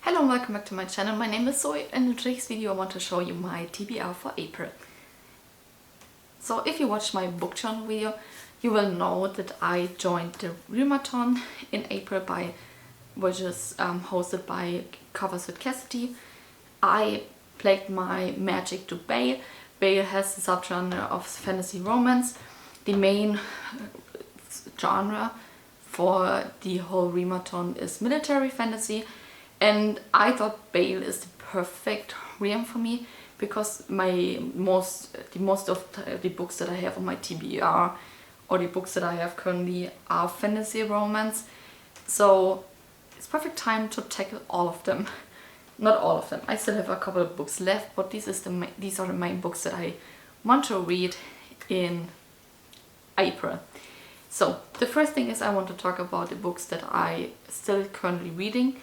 Hello and welcome back to my channel. My name is Zoe and in today's video I want to show you my TBR for April. So if you watched my book journal video, you will know that I joined the Realm-A-Thon in April, which is hosted by Covers with Cassidy. I played my magic to Bayle. Bayle has the subgenre of fantasy romance. The main genre for the whole Realm-A-Thon is military fantasy. And I thought Bayle is the perfect realm for me because most of the books that I have on my TBR or the books that I have currently are fantasy romance. So it's perfect time to tackle all of them. Not all of them. I still have a couple of books left, but these are the main books that I want to read in April. So the first thing is I want to talk about the books that I still currently reading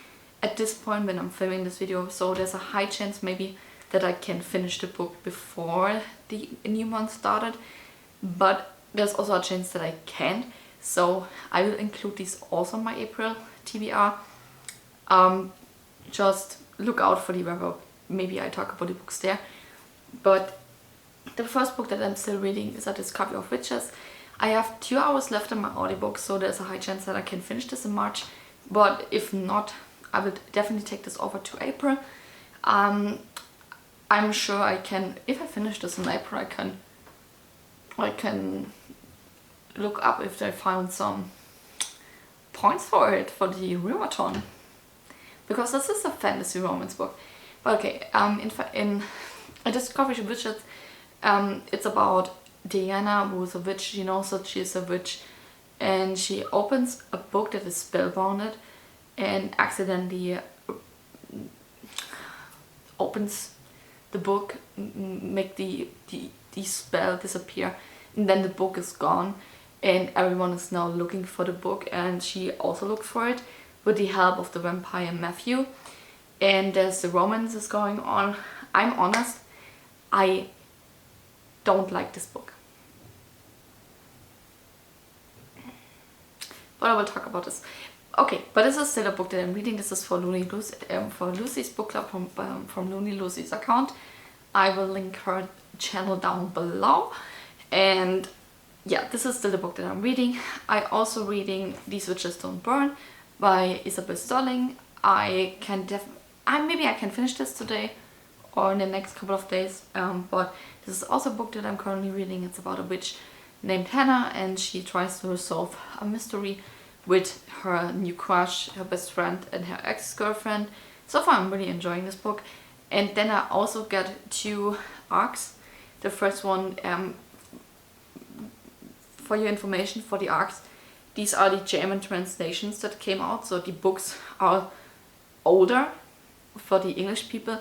at this point when I'm filming this video. So there's a high chance maybe that I can finish the book before the new month started, but there's also a chance that I can't. So I will include these also in my April TBR. Just look out for the web. Maybe I talk about the books there. But the first book that I'm still reading is A Discovery of Witches. I have 2 hours left in my audiobook, so there's a high chance that I can finish this in March. But if not, I will definitely take this over to April. I'm sure I can, if I finish this in April, I can look up if I found some points for it for the Realm-A-Thon, because this is a fantasy romance book. But okay, in A Discovery of Witches, it's about Diana, who is a witch. She knows that she is a witch, and she opens a book that is spellbounded and accidentally opens the book, make the spell disappear, and then the book is gone and everyone is now looking for the book, and she also looks for it with the help of the vampire Matthew, and there's the romance is going on. I'm honest, I don't like this book, but I will talk about this. Okay, but this is still a book that I'm reading. This is for Lucy's book club from Looney Lucy's account. I will link her channel down below. And yeah, this is still the book that I'm reading. I also reading These Witches Don't Burn by Isabel Sterling. Maybe I can finish this today or in the next couple of days. But this is also a book that I'm currently reading. It's about a witch named Hannah, and she tries to solve a mystery with her new crush, her best friend, and her ex-girlfriend. So far I'm really enjoying this book. And then I also got 2 arcs. The first one, for your information, for the arcs, these are the German translations that came out, so the books are older for the English people,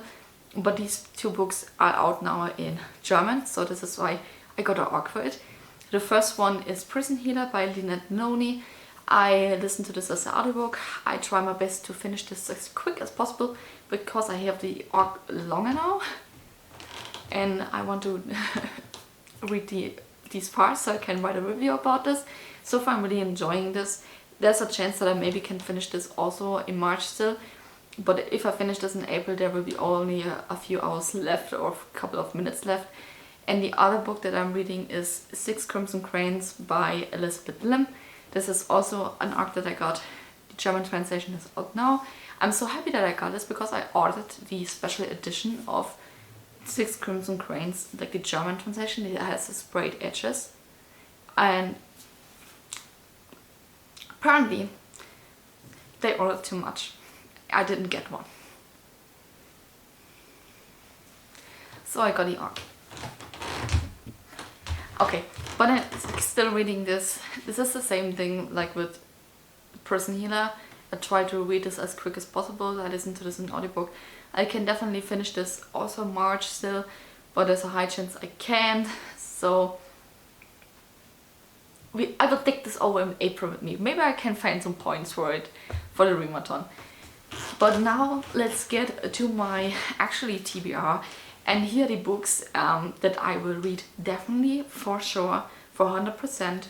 but these 2 books are out now in German, so this is why I got an arc for it. The first one is Prison Healer by Lynette Noni. I listened to this as an audiobook. I try my best to finish this as quick as possible because I have the arc longer now and I want to read these parts so I can write a review about this. So far I'm really enjoying this. There's a chance that I maybe can finish this also in March still, but if I finish this in April there will be only a few hours left or a couple of minutes left. And the other book that I'm reading is 6 Crimson Cranes by Elizabeth Lim. This is also an arc that I got. The German translation is out now. I'm so happy that I got this because I ordered the special edition of 6 Crimson Cranes, like the German translation. It has the sprayed edges. And apparently they ordered too much. I didn't get one. So I got the arc. Okay, but I'm still reading this. This is the same thing like with Prison Healer. I try to read this as quick as possible. I listen to this in audiobook. I can definitely finish this also in March still, but there's a high chance I can't. So I will take this over in April with me. Maybe I can find some points for it for the Realm-A-Thon. But now let's get to my actually TBR. And here are the books that I will read definitely, for sure, for 100%,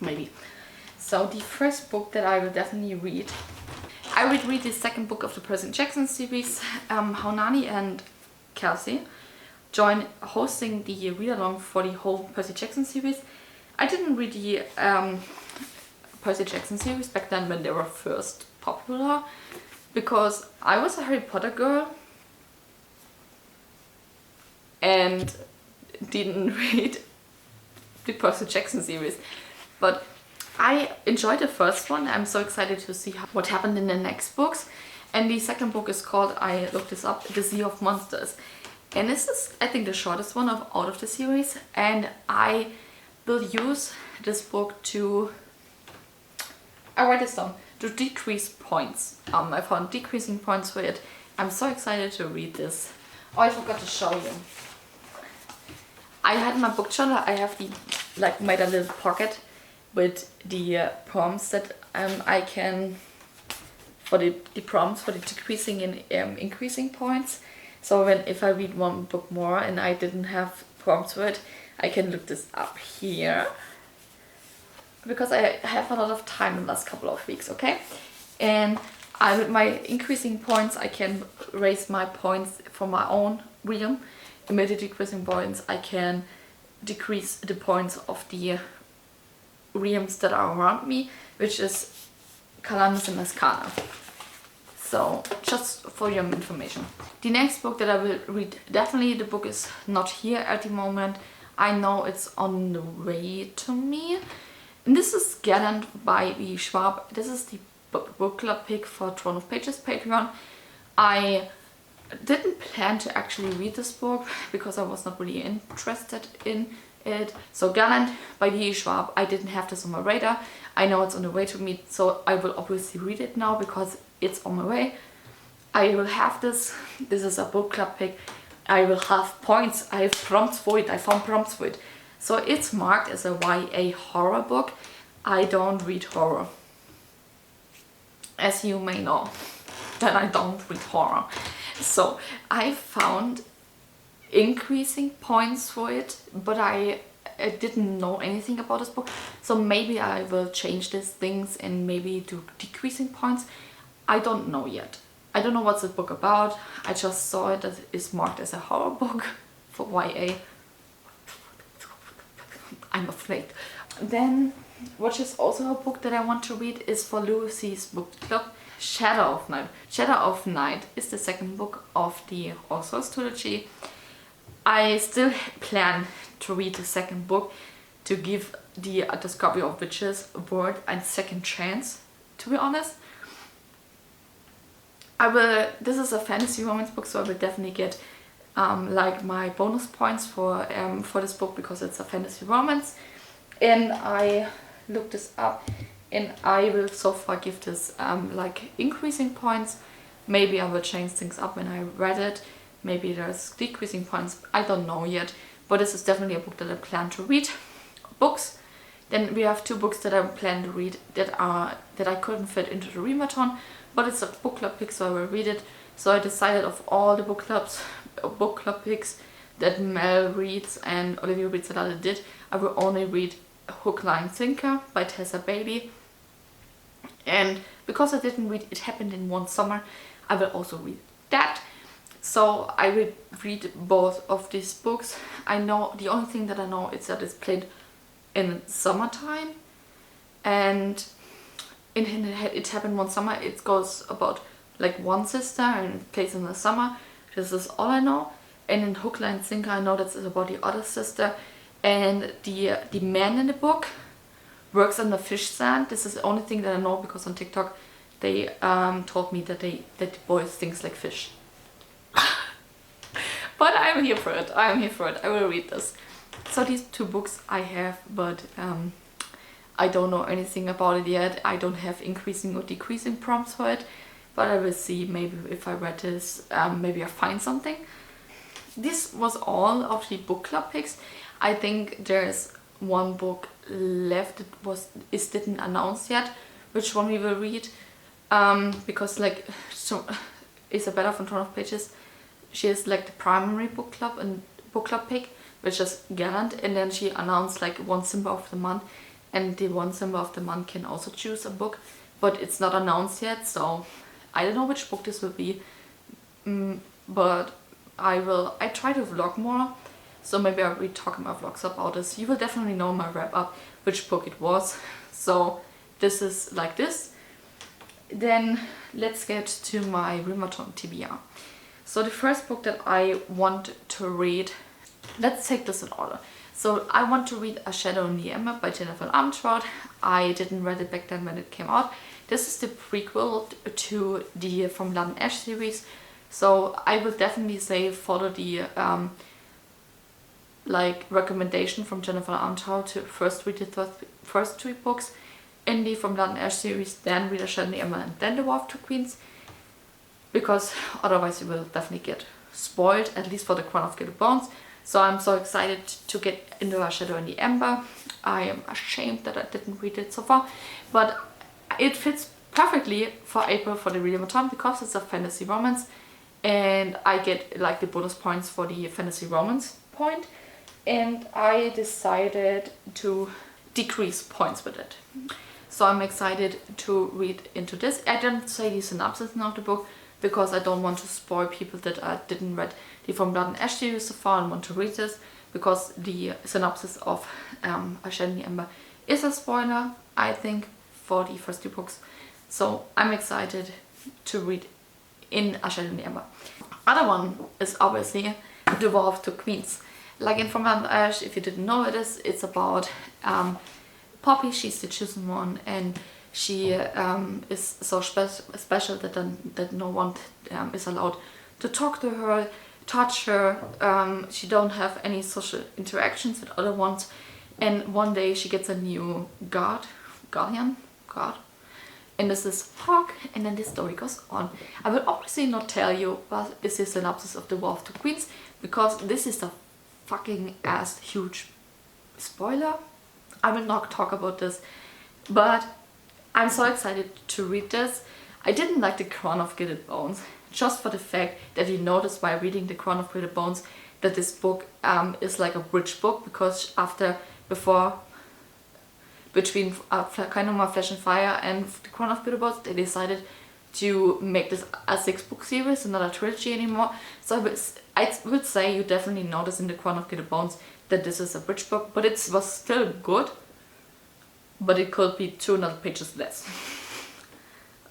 maybe. So the first book that I will definitely read I would read the second book of the Percy Jackson series. Haunani and Kelsey join hosting the read-along for the whole Percy Jackson series. I didn't read the Percy Jackson series back then when they were first popular, because I was a Harry Potter girl and didn't read the Percy Jackson series. But I enjoyed the first one. I'm so excited to see what happened in the next books. And the second book is called, I looked this up, The Sea of Monsters. And this is, I think, the shortest one out of the series. And I will use this book to, I write this down, to decrease points. I found decreasing points for it. I'm so excited to read this. Oh, I forgot to show you. I had my book journal, I have the, like, made a little pocket with the prompts that I can, for the prompts for the decreasing and increasing points. So if I read one book more and I didn't have prompts for it, I can look this up here. Because I have a lot of time in the last couple of weeks, okay? And with my increasing points, I can raise my points for my own realm. And with the decreasing points, I can decrease the points of the realms that are around me, which is Gallant and Ascana. So, just for your information. The next book that I will read, definitely the book is not here at the moment. I know it's on the way to me. And this is Gallant by B. Schwab. This is the book club pick for Throne of Pages Patreon. I didn't plan to actually read this book because I was not really interested in it. So Gallant by D. Schwab, I didn't have this on my radar. I know it's on the way to me, so I will obviously read it now because it's on my way. I will have this. This is a book club pick. I will have points. I have prompts for it. I found prompts for it. So it's marked as a YA horror book. I don't read horror. As you may know, that I don't read horror. So I found increasing points for it, but I didn't know anything about this book. So maybe I will change these things and maybe do decreasing points. I don't know yet. I don't know what's the book about. I just saw it that it's marked as a horror book for YA. I'm afraid. Then, which is also a book that I want to read, is for Lucy's book club, Shadow of Night. Shadow of Night is the second book of the Orsos trilogy. I still plan to read the second book to give the Discovery of Witches world a second chance, to be honest. This is a fantasy romance book, so I will definitely get like my bonus points for this book because it's a fantasy romance. And I looked this up and I will so far give this like increasing points. Maybe I will change things up when I read it. Maybe there's decreasing points. I don't know yet. But this is definitely a book that I plan to read. Books. Then we have two books that I plan to read that I couldn't fit into the Realm-A-Thon. But it's a book club pick, so I will read it. So I decided of all the book club picks that Mel reads and Olivia reads that I did, I will only read Hook, Line, Sinker by Tessa Bayle. And because I didn't read It Happened in One Summer, I will also read that. So I will read both of these books. I know, the only thing that I know is that it's played in summertime. And in It Happened One Summer, it goes about like one sister and it plays in the summer. This is all I know. And in Hook, Line, Sinker, I know that's about the other sister. And the man in the book works on the fish stand. This is the only thing that I know because on TikTok they told me that the boy thinks like fish. But I'm here for it. I'm here for it. I will read this. So these two books I have, but I don't know anything about it yet. I don't have increasing or decreasing prompts for it. But I will see, maybe if I read this, maybe I find something. This was all of the book club picks. I think there's one book left that didn't announce yet which one we will read. Because like so Isabella from Throne of Pages, she is like the primary book club pick, which is Gallant, and then she announced like one symbol of the month, and the one symbol of the month can also choose a book, but it's not announced yet, so I don't know which book this will be, but I try to vlog more, so maybe I'll be talking my vlogs about this. You will definitely know my wrap up which book it was. So this is like this. Then let's get to my Realm-A-Thon TBR. So the first book that I want to read, let's take this in order. So I want to read A Shadow in the Ember by Jennifer Armentrout. I didn't read it back then when it came out. This is the prequel to the From Blood and Ash series. So I will definitely say follow the like recommendation from Jennifer Armentrout to first read the first 3 books in the From Blood and Ash series, then read A Shadow in the Ember and then The War of Two Queens. Because otherwise you will definitely get spoiled, at least for the Crown of Gilded Bones. So I'm so excited to get into A Shadow in the Ember. I am ashamed that I didn't read it so far, but it fits perfectly for April for the Realm-A-Thon because it's a fantasy romance, and I get like the bonus points for the fantasy romance point, and I decided to decrease points with it. So I'm excited to read into this. I didn't say the synopsis now of the book because I don't want to spoil people that didn't read the From Blood and Ash series so far and want to read this, because the synopsis of A Shadow in the Ember is a spoiler, I think, for the first 2 books. So I'm excited to read in A Shadow in the Ember. Other one is obviously The War of Two Queens. Like in From Blood and Ash, if you didn't know it is, it's about Poppy. She's the chosen one, and she is so special that no one is allowed to talk to her, touch her. She don't have any social interactions with other ones, and one day she gets a new guardian, and this is Hawk, and then this story goes on. I will obviously not tell you what is the synopsis of The War of Two Queens, because this is a fucking ass huge spoiler. I will not talk about this, but I'm so excited to read this. I didn't like The Crown of Gilded Bones, just for the fact that you notice by reading The Crown of Gilded Bones that this book is like a bridge book, because between Kind of My Flesh and Fire and The Crown of Gilded Bones, they decided to make this a 6-book series and not a trilogy anymore. So I would say you definitely notice in The Crown of Gilded Bones that this is a bridge book, but it was still good. But it could be 200 pages less.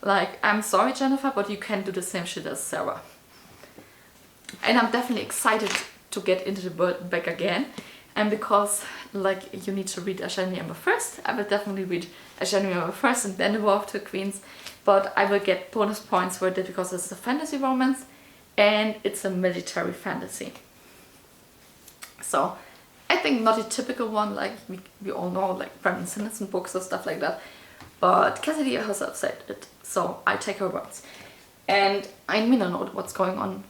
Like, I'm sorry Jennifer, but you can't do the same shit as Sarah. And I'm definitely excited to get into the world back again. And because, like, you need to read A Shadow in the Ember first, I will definitely read A Shadow in the Ember first and then The War of Two Queens. But I will get bonus points for it because it's a fantasy romance and it's a military fantasy. So I think not a typical one, like we all know, like Brandon Sanderson books or stuff like that. But Cassidy herself said it, so I take her words. And I mean, I know what's going on,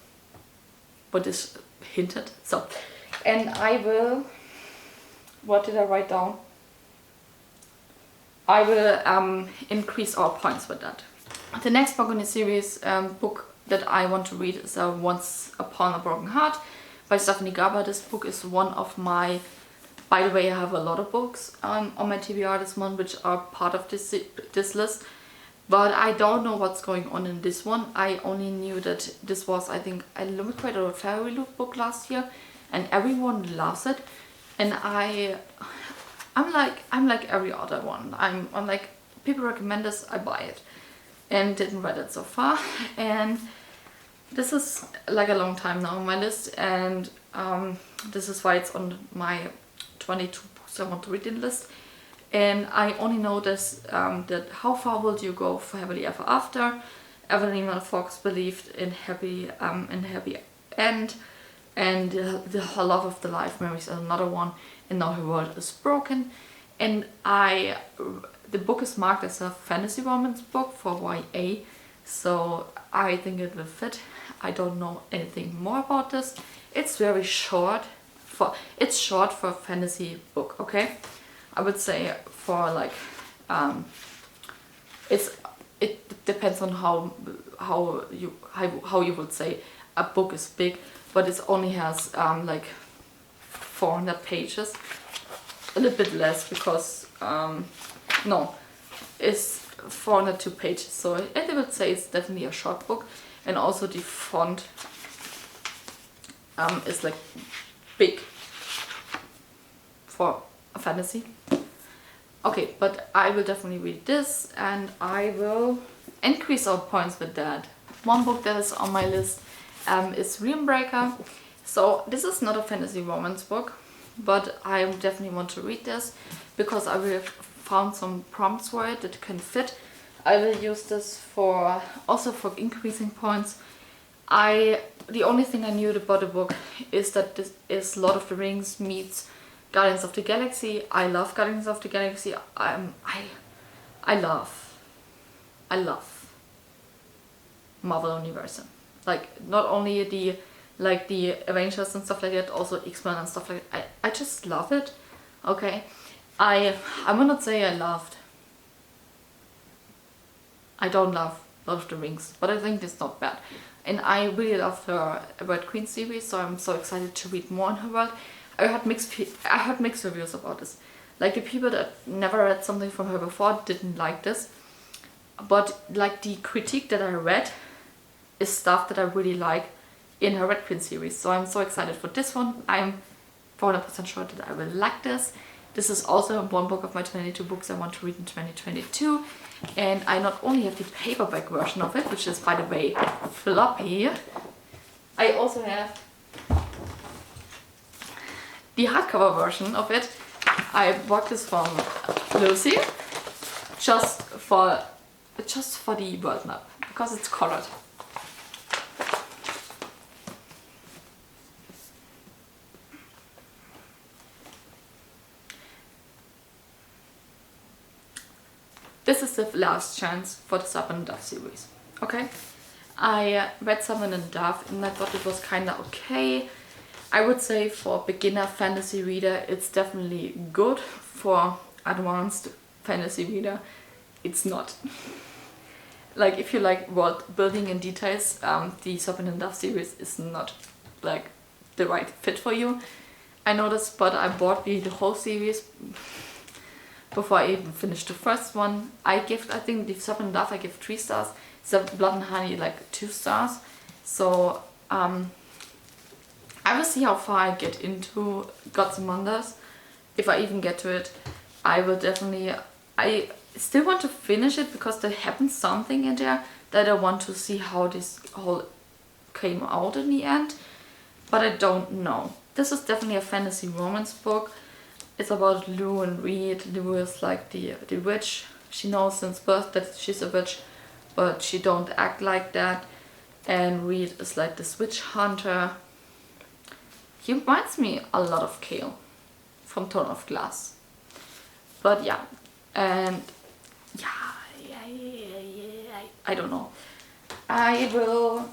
but is hinted. So, and I will, what did I write down? I will increase our points with that. The next book in the series, book that I want to read is Once Upon a Broken Heart by Stephanie Garber. This book is one of my, by the way, I have a lot of books on my TBR this month which are part of this list, but I don't know what's going on in this one. I only knew that this was, I think, a limited or fairy loop book last year, and everyone loves it, and I'm like every other one. I'm like, people recommend this, I buy it, and didn't read it so far, and this is like a long time now on my list, and this is why it's on my 22 books I want to read in list. And I only know this, that How Far Will You Go for Happily Ever After. Evelyn Fox believed in happy end, and her love of the life marries another one, and now her world is broken. And the book is marked as a fantasy romance book for YA, so I think it will fit. I don't know anything more about this. It's very short. It's short for a fantasy book, okay? I would say for like it depends on how you would say a book is big, but it only has like 400 pages, a little bit less because no, it's 402 pages, so I would say it's definitely a short book, and also the font is like big for a fantasy. Okay, but I will definitely read this, and I will increase our points with that. One book that is on my list is Realm-A-Thon. So this is not a fantasy romance book, but I definitely want to read this because I will have found some prompts for it that can fit. I will use this for also for increasing points. The only thing I knew about the book is that this is Lord of the Rings meets Guardians of the Galaxy. I love Guardians of the Galaxy. I love Marvel Universe. Like not only the Avengers and stuff like that, also X-Men and stuff like that. I just love it. Okay. I will not say I loved. I don't love Lord of the Rings, but I think it's not bad. And I really love her Red Queen series, so I'm so excited to read more in her world. I heard mixed reviews about this. Like the people that never read something from her before didn't like this. But like the critique that I read is stuff that I really like in her Red Queen series. So I'm so excited for this one. I'm 400% sure that I will like this. This is also one book of my 22 books I want to read in 2022. And I not only have the paperback version of it, which is by the way floppy, I also have the hardcover version of it. I bought this from Lucy just for the world map because it's colored. This is the last chance for the Serpent and Dove series. Okay, I read Serpent and Dove and I thought it was kind of okay. I would say for a beginner fantasy reader it's definitely good. For advanced fantasy reader it's not. Like if you like world building and details, the Serpent and Dove series is not like the right fit for you. I noticed, but I bought the whole series before I even finished the first one. I think the Serpent and Dove I give 3 stars. The Blood and Honey like 2 stars. So I will see how far I get into Gods and Wonders. If I even get to it, I will definitely... I still want to finish it because there happened something in there that I want to see how this whole came out in the end. But I don't know. This is definitely a fantasy romance book. It's about Lou and Reed. Lou is like the witch. She knows since birth that she's a witch, but she don't act like that. And Reed is like this witch hunter. He reminds me a lot of Kale from Throne of Glass. But yeah, and yeah, I don't know. I will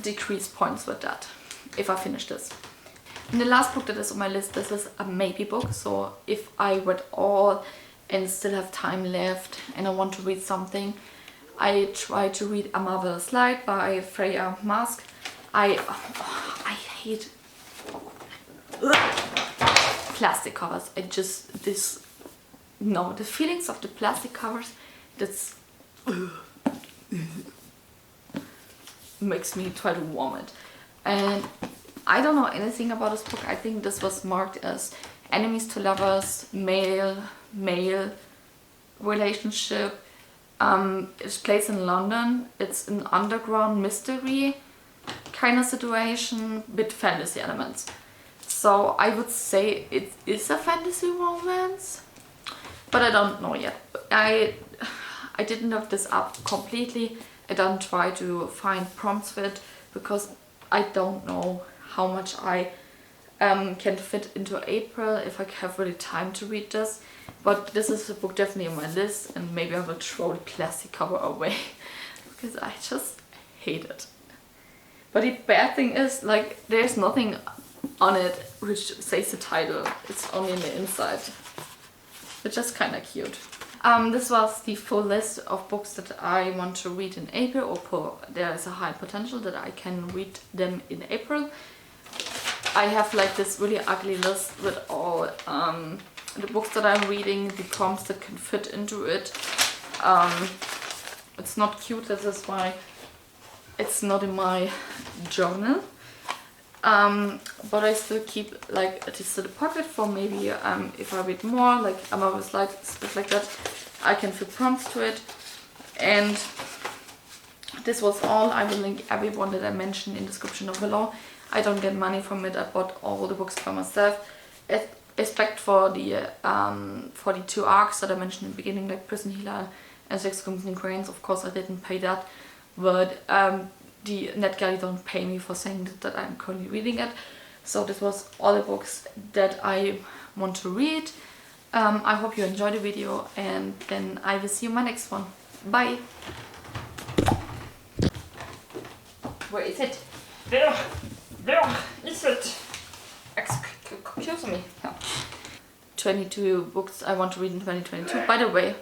decrease points with that if I finish this. And the last book that is on my list, this is a maybe book. So if I read all and still have time left and I want to read something, I try to read A Marvellous Light by Freya Marske. I hate plastic covers. The feelings of the plastic covers, that's makes me try to vomit. And I don't know anything about this book. I think this was marked as enemies to lovers, male relationship. It's placed in London. It's an underground mystery kind of situation with fantasy elements. So I would say it is a fantasy romance, but I don't know yet. I didn't look this up completely. I don't try to find prompts for it because I don't know how much I can fit into April if I have really time to read this. But this is a book definitely on my list, and maybe I will throw the plastic cover away because I just hate it. But the bad thing is, like, there's nothing on it which says the title. It's only on the inside, which is kind of cute. This was the full list of books that I want to read in April, or there is a high potential that I can read them in April. I have like this really ugly list with all the books that I'm reading, the prompts that can fit into it. It's not cute, this is why it's not in my journal. But I still keep like this little pocket for maybe if I read more, like a Marvellous Light, stuff like that, I can feel prompts to it. And this was all. I will link everyone that I mentioned in the description down below. I don't get money from it. I bought all the books by myself, except for the 2 arcs that I mentioned in the beginning, like Prison Healer and 6 Crimson Grains. Of course, I didn't pay that, but the NetGalley don't pay me for saying that I'm currently reading it. So this was all the books that I want to read. I hope you enjoyed the video, and then I will see you in my next one. Bye! Where is it? Where is it? Excuse me. 22 books I want to read in 2022. By the way,